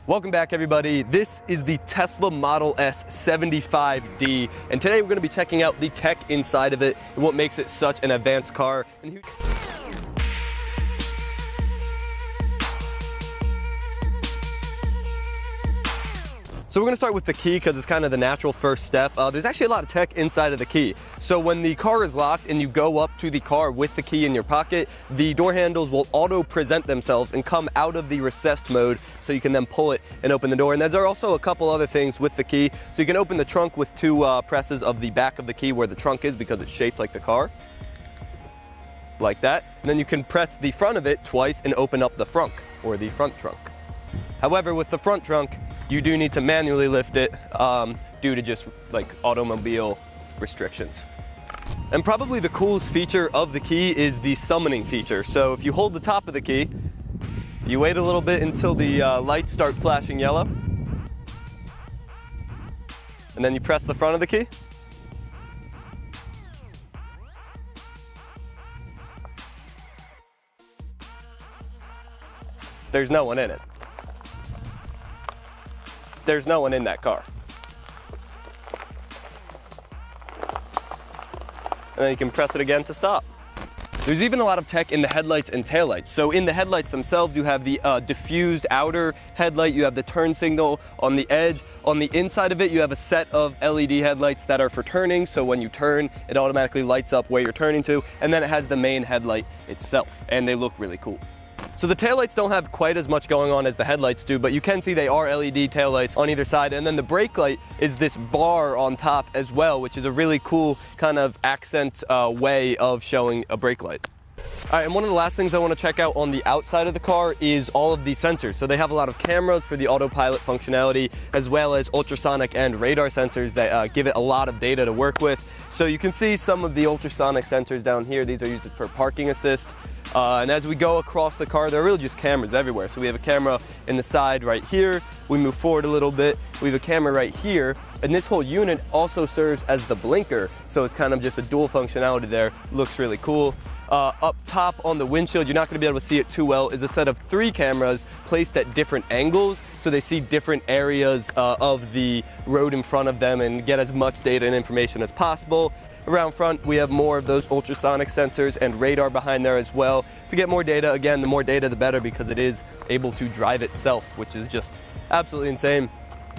Welcome back, everybody. This is the Tesla Model S 75D, and today we're going to be checking out the tech inside of it and what makes it such an advanced car. So we're going to start with the key because it's kind of the natural first step. There's actually a lot of tech inside of the key. So when the car is locked and you go up to the car with the key in your pocket, the door handles will auto-present themselves and come out of the recessed mode so you can then pull it and open the door. And there are also a couple other things with the key. So you can open the trunk with two presses of the back of the key where the trunk is because it's shaped like the car. Like that. And then you can press the front of it twice and open up the frunk or the front trunk. However, with the front trunk, you do need to manually lift it due to just like automobile restrictions. And probably the coolest feature of the key is the summoning feature. So if you hold the top of the key, you wait a little bit until the lights start flashing yellow, and then you press the front of the key. There's no one in it. There's no one in that car. And then you can press it again to stop. There's even a lot of tech in the headlights and taillights. So in the headlights themselves, you have the diffused outer headlight, you have the turn signal on the edge. On the inside of it, you have a set of LED headlights that are for turning, so when you turn, it automatically lights up where you're turning to, and then it has the main headlight itself, and they look really cool. So the taillights don't have quite as much going on as the headlights do, but you can see they are LED taillights on either side. And then the brake light is this bar on top as well, which is a really cool kind of accent way of showing a brake light. All right, and one of the last things I want to check out on the outside of the car is all of the sensors. So they have a lot of cameras for the autopilot functionality, as well as ultrasonic and radar sensors that give it a lot of data to work with. So you can see some of the ultrasonic sensors down here. These are used for parking assist. And as we go across the car, there are really just cameras everywhere. So we have a camera in the side right here. We move forward a little bit. We have a camera right here. And this whole unit also serves as the blinker. So it's kind of just a dual functionality there. Looks really cool. Up top on the windshield, you're not going to be able to see it too well, is a set of 3 cameras placed at different angles, so they see different areas of the road in front of them and get as much data and information as possible. Around front, we have more of those ultrasonic sensors and radar behind there as well to get more data. Again, the more data, the better, because it is able to drive itself, which is just absolutely insane.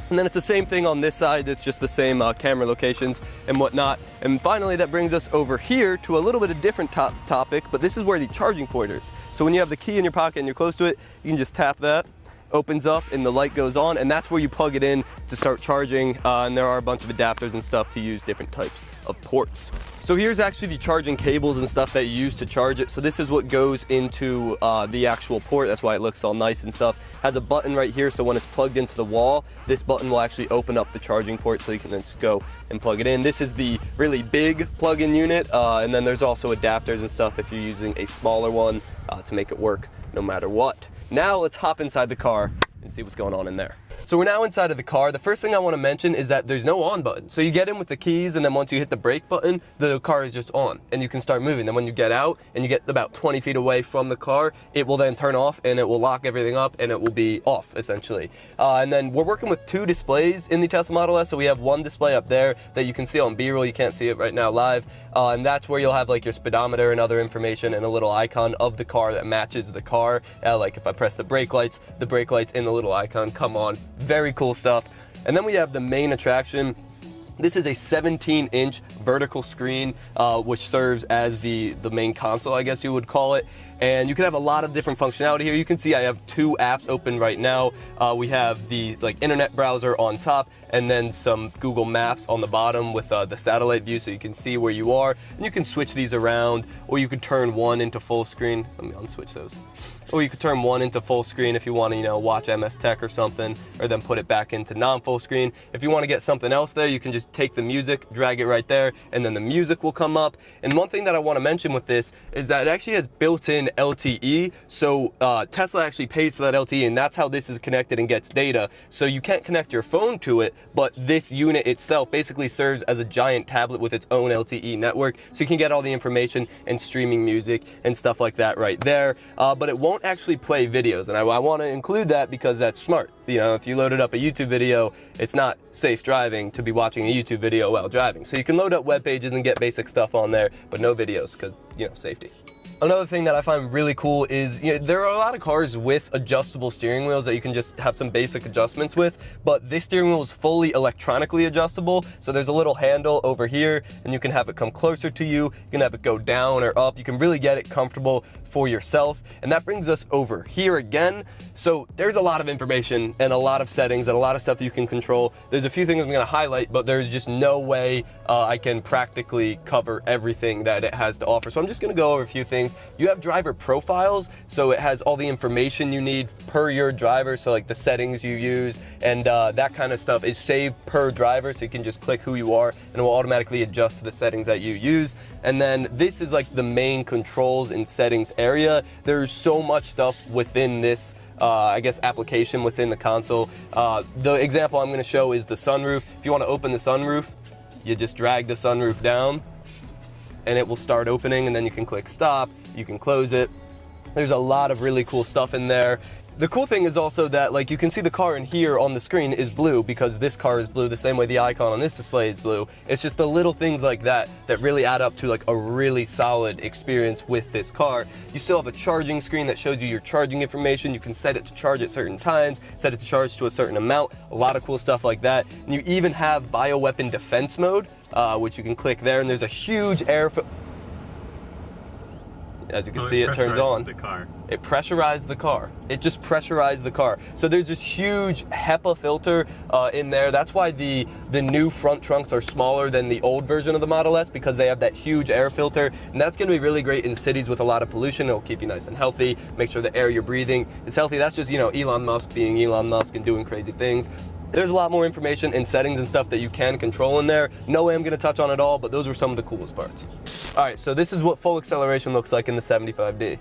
And then it's the same thing on this side. It's just the same camera locations and whatnot. And finally, that brings us over here to a little bit of different topic, but this is where the charging port is. So when you have the key in your pocket and you're close to it, you can just tap that, opens up and the light goes on, and that's where you plug it in to start charging. And there are a bunch of adapters and stuff to use different types of ports. So here's actually the charging cables and stuff that you use to charge it. So this is what goes into the actual port. That's why it looks all nice and stuff. Has a button right here, so when it's plugged into the wall, this button will actually open up the charging port, so you can then just go and plug it in. This is the really big plug-in unit, and then there's also adapters and stuff if you're using a smaller one to make it work no matter what. Now let's hop inside the car and see what's going on in there. So we're now inside of the car. The first thing I want to mention is that there's no on button. So you get in with the keys, and then once you hit the brake button, the car is just on and you can start moving. Then when you get out and you get about 20 feet away from the car, it will then turn off and it will lock everything up and it will be off essentially. And then we're working with 2 displays in the Tesla Model S. So we have one display up there that you can see on B-roll. You can't see it right now live. And that's where you'll have like your speedometer and other information and a little icon of the car that matches the car. Like if I press the brake lights in the little icon come on. Very cool stuff. And then we have the main attraction. This is a 17-inch vertical screen, which serves as the main console, I guess you would call it. And you can have a lot of different functionality here. You can see I have 2 apps open right now. We have the internet browser on top, and then some Google Maps on the bottom with the satellite view, so you can see where you are. And you can switch these around, or you could turn one into full screen. Let me unswitch those. Or you could turn one into full screen if you want to, watch MS Tech or something, or then put it back into non-full screen. If you want to get something else there, you can just take the music, drag it right there, and then the music will come up. And one thing that I want to mention with this is that it actually has built-in an LTE. So Tesla actually pays for that LTE, and that's how this is connected and gets data. So you can't connect your phone to it, but this unit itself basically serves as a giant tablet with its own LTE network, so you can get all the information and streaming music and stuff like that right there. But it won't actually play videos, and I want to include that because that's smart. You know, if you loaded up a YouTube video, it's not safe driving to be watching a YouTube video while driving. So you can load up web pages and get basic stuff on there, but no videos because, you know, safety. Another thing that I find really cool is, you know, there are a lot of cars with adjustable steering wheels that you can just have some basic adjustments with, but this steering wheel is fully electronically adjustable. So there's a little handle over here, and you can have it come closer to you. You can have it go down or up. You can really get it comfortable for yourself. And that brings us over here again. So there's a lot of information and a lot of settings and a lot of stuff you can control. There's a few things I'm going to highlight, but there's just no way I can practically cover everything that it has to offer. So I'm just going to go over a few things. You have driver profiles, so it has all the information you need per your driver, so like the settings you use and that kind of stuff is saved per driver, so you can just click who you are and it will automatically adjust to the settings that you use. And then this is like the main controls and settings area. There's so much stuff within this I guess application within the console. The example I'm going to show is the sunroof. If you want to open the sunroof, you just drag the sunroof down and it will start opening, and then you can click stop, you can close it. There's a lot of really cool stuff in there. The cool thing is also that, like, you can see the car in here on the screen is blue because this car is blue the same way the icon on this display is blue. It's just the little things like that that really add up to like a really solid experience with this car. You still have a charging screen that shows you your charging information. You can set it to charge at certain times, set it to charge to a certain amount, a lot of cool stuff like that. And you even have bioweapon defense mode, which you can click there, and there's a huge air as you can see, it turns on. It pressurized the car. It just pressurized the car. So there's this huge HEPA filter in there. That's why the new front trunks are smaller than the old version of the Model S, because they have that huge air filter. And that's gonna be really great in cities with a lot of pollution. It'll keep you nice and healthy, make sure the air you're breathing is healthy. That's just, you know, Elon Musk being Elon Musk and doing crazy things. There's a lot more information and settings and stuff that you can control in there. No way I'm gonna touch on it all, but those were some of the coolest parts. All right, so this is what full acceleration looks like in the 75D.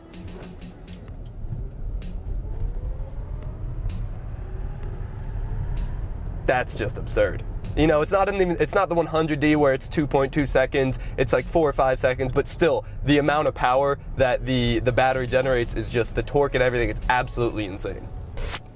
That's just absurd. You know, it's not the 100D where it's 2.2 seconds, it's like 4 or 5 seconds, but still, the amount of power that the battery generates is just the torque and everything, it's absolutely insane.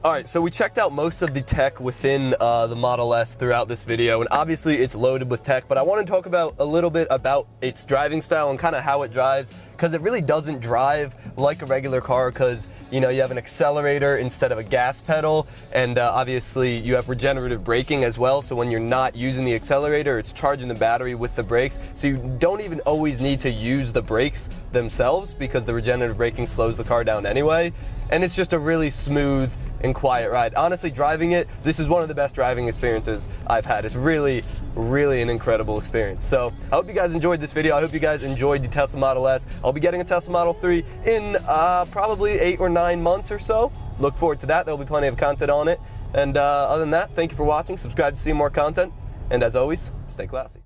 All right, so we checked out most of the tech within the Model S throughout this video, and obviously it's loaded with tech, but I want to talk about a little bit about its driving style and kind of how it drives, because it really doesn't drive like a regular car, because, you know, you have an accelerator instead of a gas pedal, and obviously you have regenerative braking as well, so when you're not using the accelerator, it's charging the battery with the brakes, so you don't even always need to use the brakes themselves, because the regenerative braking slows the car down anyway, and it's just a really smooth and quiet ride. Honestly, driving it, this is one of the best driving experiences I've had. It's really, really an incredible experience. So I hope you guys enjoyed this video. I hope you guys enjoyed the Tesla Model S. I'll be getting a Tesla Model 3 in probably 8 or 9 months or so. Look forward to that. There'll be plenty of content on it. And other than that, thank you for watching. Subscribe to see more content. And as always, stay classy.